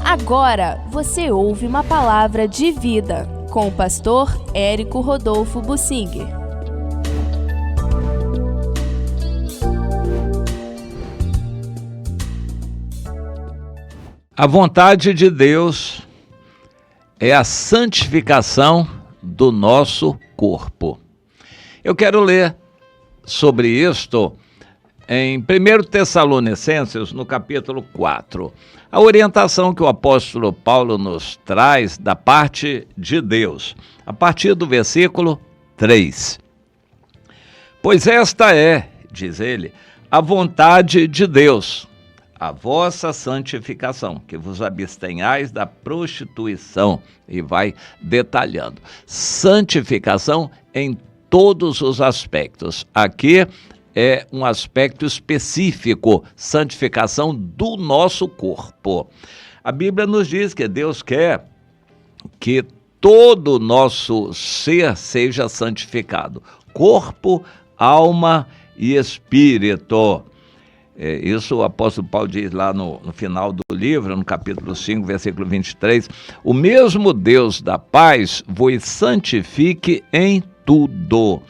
Agora você ouve uma palavra de vida com o pastor Érico Rodolfo Bussinger. A vontade de Deus é a santificação do nosso corpo. Eu quero ler sobre isto em 1 Tessalonicenses, no capítulo 4. A orientação que o apóstolo Paulo nos traz da parte de Deus, a partir do versículo 3. Pois esta é, diz ele, a vontade de Deus, a vossa santificação, que vos abstenhais da prostituição, e vai detalhando. Santificação em todos os aspectos. Aqui é um aspecto específico, santificação do nosso corpo. A Bíblia nos diz que Deus quer que todo o nosso ser seja santificado, corpo, alma e espírito. Isso o apóstolo Paulo diz lá no final do livro, no capítulo 5, versículo 23, o mesmo Deus da paz vos santifique em tudo,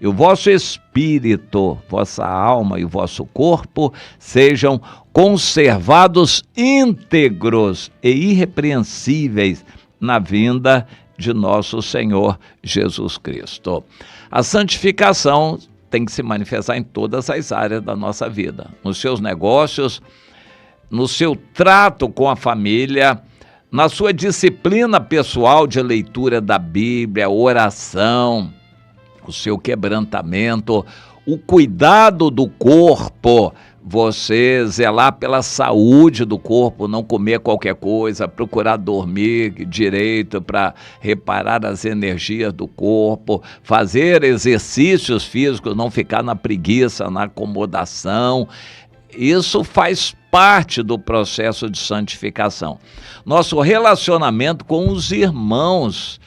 e o vosso espírito, vossa alma e o vosso corpo sejam conservados íntegros e irrepreensíveis na vinda de nosso Senhor Jesus Cristo. A santificação tem que se manifestar em todas as áreas da nossa vida, nos seus negócios, no seu trato com a família, na sua disciplina pessoal de leitura da Bíblia, oração, o seu quebrantamento, o cuidado do corpo, você zelar pela saúde do corpo, não comer qualquer coisa, procurar dormir direito para reparar as energias do corpo, fazer exercícios físicos, não ficar na preguiça, na acomodação. Isso faz parte do processo de santificação. Nosso relacionamento com os irmãos,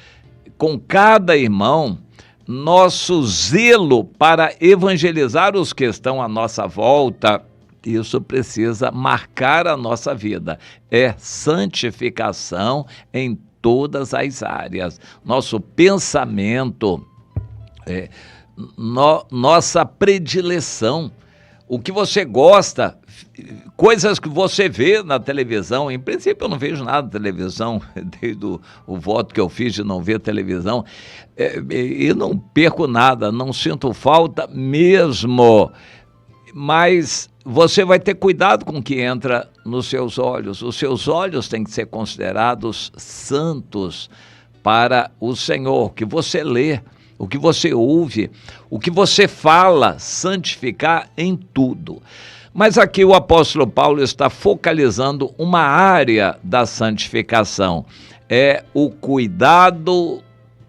com cada irmão, nosso zelo para evangelizar os que estão à nossa volta, isso precisa marcar a nossa vida. É santificação em todas as áreas. Nosso pensamento, nossa predileção, o que você gosta, coisas que você vê na televisão. Em princípio eu não vejo nada na televisão, desde o voto que eu fiz de não ver televisão, e não perco nada, não sinto falta mesmo, mas você vai ter cuidado com o que entra nos seus olhos. Os seus olhos têm que ser considerados santos para o Senhor. O que você lê, o que você ouve, o que você fala, santificar em tudo. Mas aqui o apóstolo Paulo está focalizando uma área da santificação. É o cuidado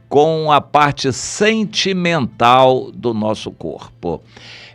com a parte sentimental do nosso corpo.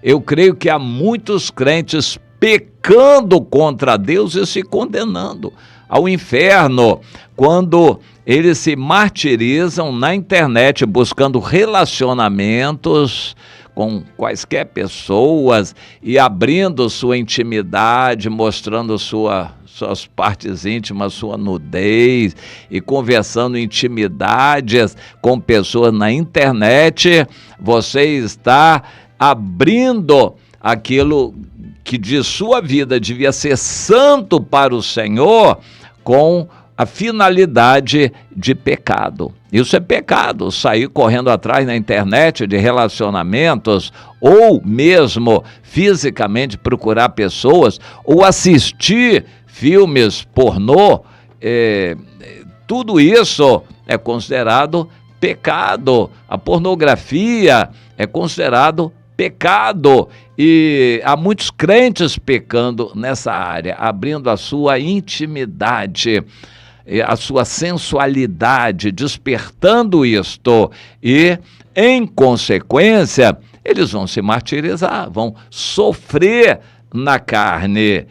Eu creio que há muitos crentes pecando contra Deus e se condenando ao inferno, quando eles se martirizam na internet buscando relacionamentos com quaisquer pessoas e abrindo sua intimidade, mostrando suas partes íntimas, sua nudez, e conversando intimidades com pessoas na internet. Você está abrindo aquilo que de sua vida devia ser santo para o Senhor com a finalidade de pecado. Isso é pecado, sair correndo atrás na internet de relacionamentos, ou mesmo fisicamente procurar pessoas, ou assistir filmes pornô, tudo isso é considerado pecado. A pornografia é considerado pecado, e há muitos crentes pecando nessa área, abrindo a sua intimidade, a sua sensualidade, despertando isto, e, em consequência, eles vão se martirizar, vão sofrer na carne.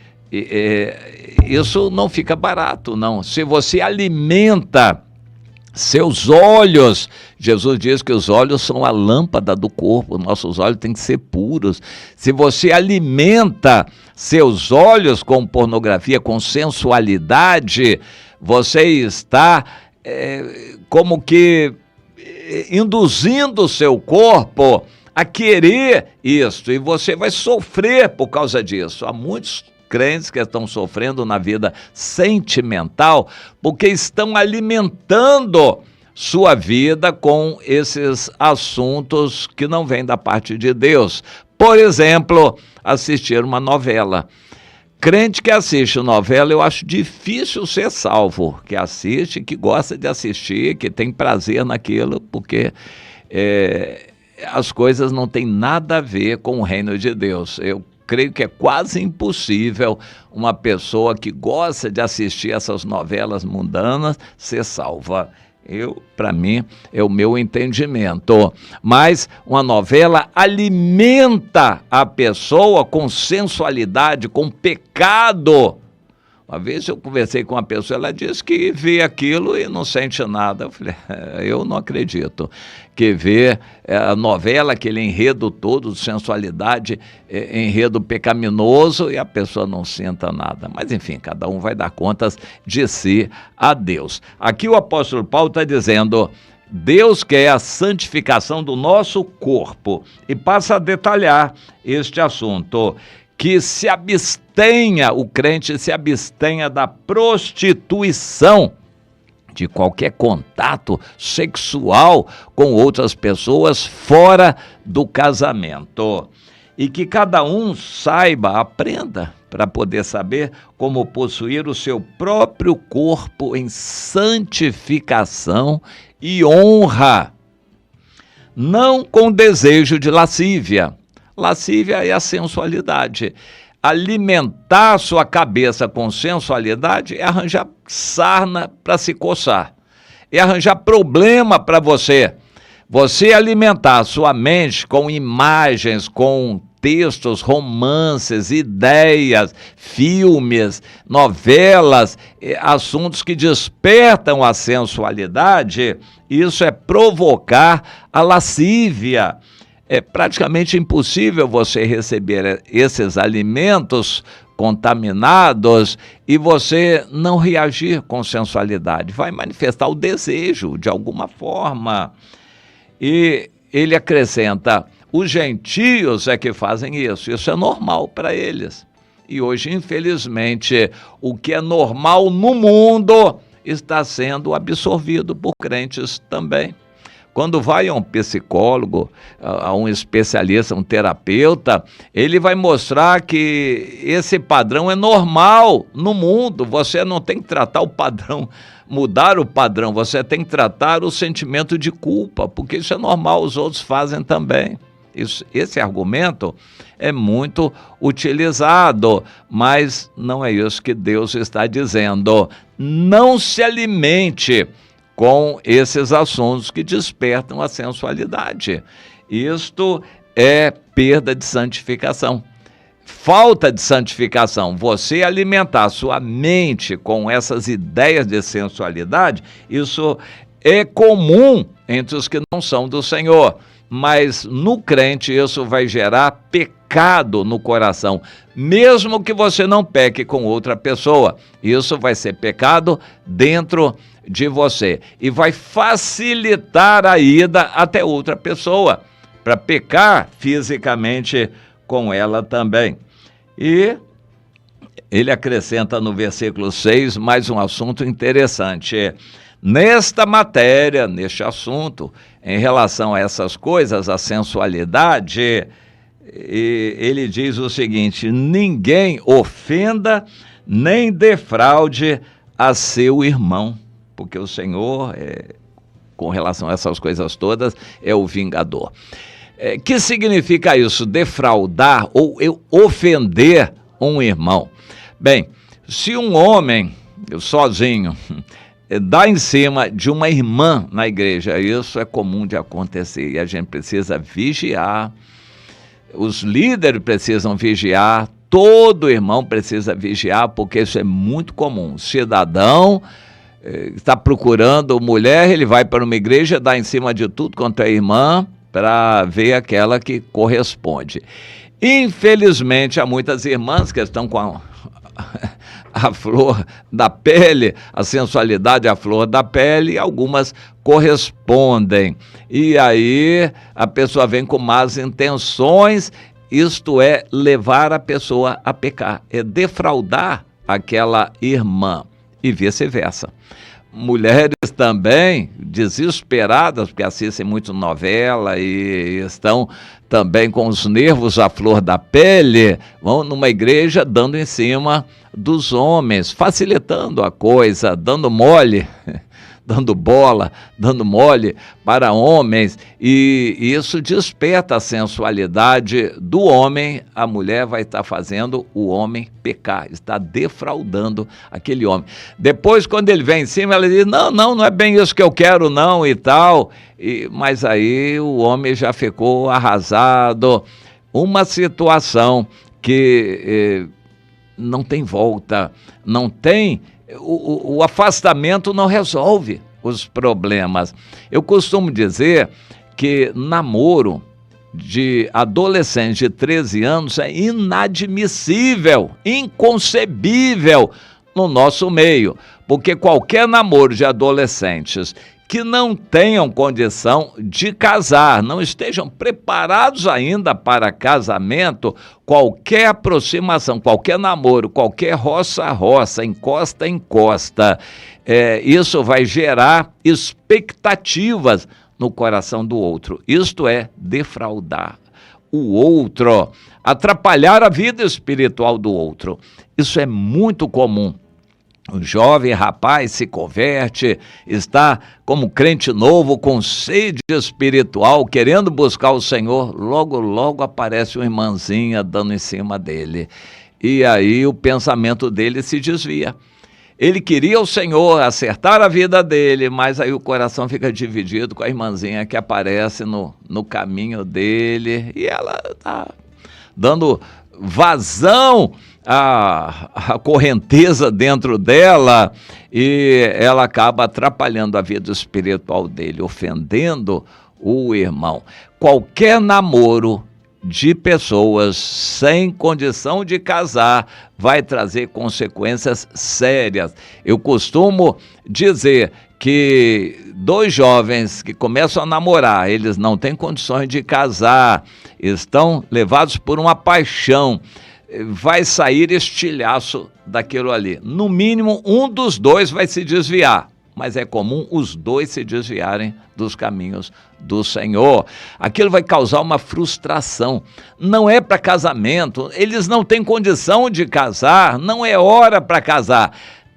Isso não fica barato, não. Se você alimenta seus olhos, Jesus diz que os olhos são a lâmpada do corpo, nossos olhos têm que ser puros. Se você alimenta seus olhos com pornografia, com sensualidade, você está como que induzindo o seu corpo a querer isso, e você vai sofrer por causa disso. Há muitos crentes que estão sofrendo na vida sentimental porque estão alimentando sua vida com esses assuntos que não vêm da parte de Deus. Por exemplo, assistir uma novela. Crente que assiste novela, eu acho difícil ser salvo, que assiste, que gosta de assistir, que tem prazer naquilo, porque as coisas não têm nada a ver com o reino de Deus. Eu creio que é quase impossível uma pessoa que gosta de assistir essas novelas mundanas ser salva. Para mim, é o meu entendimento. Mas uma novela alimenta a pessoa com sensualidade, com pecado. Uma vez eu conversei com uma pessoa, ela disse que vê aquilo e não sente nada. Eu falei, eu não acredito. Que vê a novela, aquele enredo todo de sensualidade, enredo pecaminoso, e a pessoa não senta nada. Mas enfim, cada um vai dar contas de si a Deus. Aqui o apóstolo Paulo está dizendo, Deus quer a santificação do nosso corpo, e passa a detalhar este assunto, que se abstenha, o crente se abstenha da prostituição, de qualquer contato sexual com outras pessoas fora do casamento. E que cada um saiba, aprenda, para poder saber como possuir o seu próprio corpo em santificação e honra, não com desejo de lascívia. Lascívia é a sensualidade. Alimentar sua cabeça com sensualidade é arranjar sarna para se coçar, é arranjar problema para você. Você alimentar sua mente com imagens, com textos, romances, ideias, filmes, novelas, assuntos que despertam a sensualidade, isso é provocar a lascívia. É praticamente impossível você receber esses alimentos contaminados e você não reagir com sensualidade. Vai manifestar o desejo de alguma forma. E ele acrescenta, os gentios é que fazem isso. Isso é normal para eles. E hoje, infelizmente, o que é normal no mundo está sendo absorvido por crentes também. Quando vai a um psicólogo, a um especialista, um terapeuta, ele vai mostrar que esse padrão é normal no mundo. Você não tem que tratar o padrão, mudar o padrão, você tem que tratar o sentimento de culpa, porque isso é normal, os outros fazem também. Esse argumento é muito utilizado, mas não é isso que Deus está dizendo. Não se alimente com esses assuntos que despertam a sensualidade. Isto é perda de santificação, falta de santificação. Você alimentar sua mente com essas ideias de sensualidade, isso é comum entre os que não são do Senhor, mas no crente isso vai gerar pecado no coração, mesmo que você não peque com outra pessoa, isso vai ser pecado dentro de você e vai facilitar a ida até outra pessoa para pecar fisicamente com ela também. E ele acrescenta no versículo 6 mais um assunto interessante. Nesta matéria, neste assunto, em relação a essas coisas, a sensualidade, ele diz o seguinte: ninguém ofenda nem defraude a seu irmão, porque o Senhor, com relação a essas coisas todas, é o vingador. Que significa isso? Defraudar ou ofender um irmão? Bem, se um homem sozinho dá em cima de uma irmã na igreja, isso é comum de acontecer e a gente precisa vigiar, os líderes precisam vigiar, todo irmão precisa vigiar, porque isso é muito comum. O cidadão está procurando mulher, ele vai para uma igreja, dá em cima de tudo quanto é irmã, para ver aquela que corresponde. Infelizmente, há muitas irmãs que estão com a flor da pele, a sensualidade à flor da pele, e algumas correspondem. E aí a pessoa vem com más intenções, isto é levar a pessoa a pecar, é defraudar aquela irmã e vice-versa. Mulheres também desesperadas, porque assistem muito novela e estão também com os nervos à flor da pele, vão numa igreja dando em cima dos homens, facilitando a coisa, dando mole, dando bola, dando mole para homens, e isso desperta a sensualidade do homem. A mulher vai estar fazendo o homem pecar, está defraudando aquele homem. Depois, quando ele vem em cima, ela diz, não é bem isso que eu quero não, e tal, mas aí o homem já ficou arrasado. Uma situação que não tem volta, não tem... O afastamento não resolve os problemas. Eu costumo dizer que namoro de adolescente de 13 anos é inadmissível, inconcebível no nosso meio, porque qualquer namoro de adolescentes que não tenham condição de casar, não estejam preparados ainda para casamento, qualquer aproximação, qualquer namoro, qualquer roça, encosta, isso vai gerar expectativas no coração do outro. Isto é defraudar o outro, atrapalhar a vida espiritual do outro. Isso é muito comum. O jovem rapaz se converte, está como crente novo, com sede espiritual, querendo buscar o Senhor, logo aparece uma irmãzinha dando em cima dele. E aí o pensamento dele se desvia. Ele queria o Senhor, acertar a vida dele, mas aí o coração fica dividido com a irmãzinha que aparece no caminho dele, e ela está dando vazão a correnteza dentro dela, e ela acaba atrapalhando a vida espiritual dele, ofendendo o irmão. Qualquer namoro de pessoas sem condição de casar vai trazer consequências sérias. Eu costumo dizer que 2 jovens que começam a namorar, eles não têm condições de casar, estão levados por uma paixão, vai sair estilhaço daquilo ali. No mínimo, um dos 2 vai se desviar, mas é comum os 2 se desviarem dos caminhos do Senhor. Aquilo vai causar uma frustração. Não é para casamento, eles não têm condição de casar, não é hora para casar.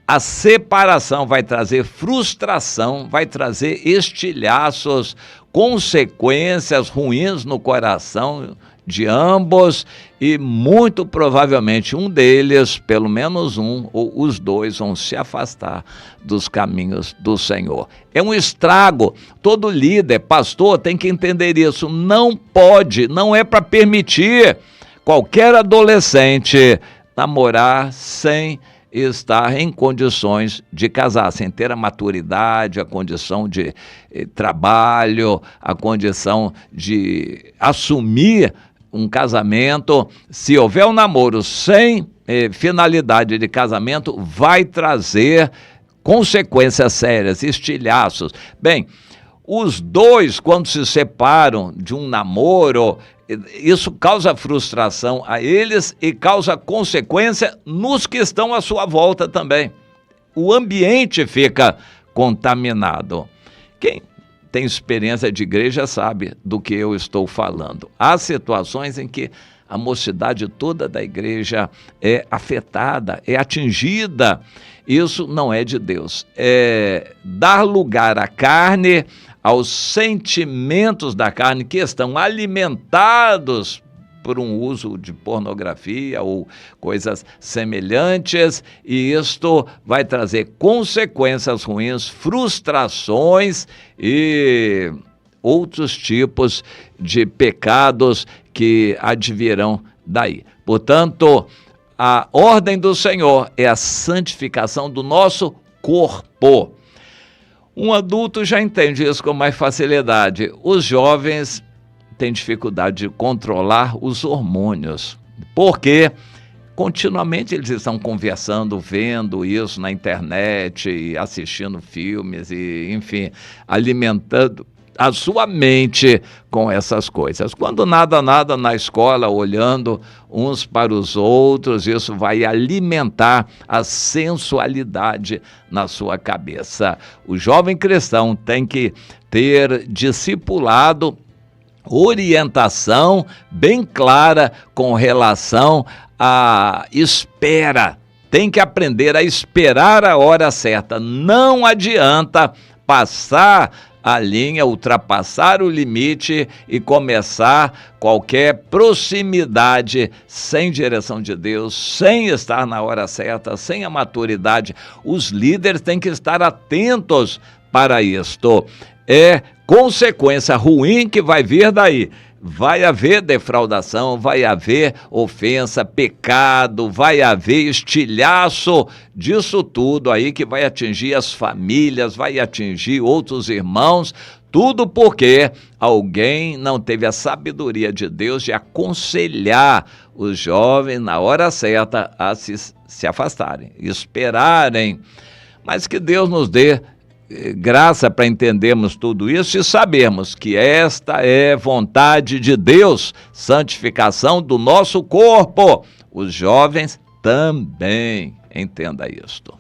A separação vai trazer frustração, vai trazer estilhaços, consequências ruins no coração de ambos, e muito provavelmente um deles, pelo menos um, ou os 2 vão se afastar dos caminhos do Senhor. É um estrago. Todo líder, pastor, tem que entender isso. Não pode, não é para permitir qualquer adolescente namorar sem estar em condições de casar, sem ter a maturidade, a condição de trabalho, a condição de assumir um casamento. Se houver um namoro sem finalidade de casamento, vai trazer consequências sérias, estilhaços. Bem, os 2, quando se separam de um namoro, isso causa frustração a eles e causa consequência nos que estão à sua volta também. O ambiente fica contaminado. Quem tem experiência de igreja sabe do que eu estou falando. Há situações em que a mocidade toda da igreja é afetada, é atingida. Isso não é de Deus. É dar lugar à carne, aos sentimentos da carne que estão alimentados por um uso de pornografia ou coisas semelhantes, e isto vai trazer consequências ruins, frustrações e outros tipos de pecados que advirão daí. Portanto, a ordem do Senhor é a santificação do nosso corpo. Um adulto já entende isso com mais facilidade. Os jovens têm dificuldade de controlar os hormônios, porque continuamente eles estão conversando, vendo isso na internet, e assistindo filmes, e enfim, alimentando a sua mente com essas coisas. Quando nada na escola, olhando uns para os outros, isso vai alimentar a sensualidade na sua cabeça. O jovem cristão tem que ter discipulado, orientação bem clara com relação à espera. Tem que aprender a esperar a hora certa. Não adianta passar a linha, ultrapassar o limite e começar qualquer proximidade sem direção de Deus, sem estar na hora certa, sem a maturidade. Os líderes têm que estar atentos para isto. É consequência ruim que vai vir daí. Vai haver defraudação, vai haver ofensa, pecado, vai haver estilhaço disso tudo aí que vai atingir as famílias, vai atingir outros irmãos, tudo porque alguém não teve a sabedoria de Deus de aconselhar os jovens na hora certa a se afastarem, esperarem. Mas que Deus nos dê graça para entendermos tudo isso e sabermos que esta é vontade de Deus, santificação do nosso corpo. Os jovens também, entenda isto.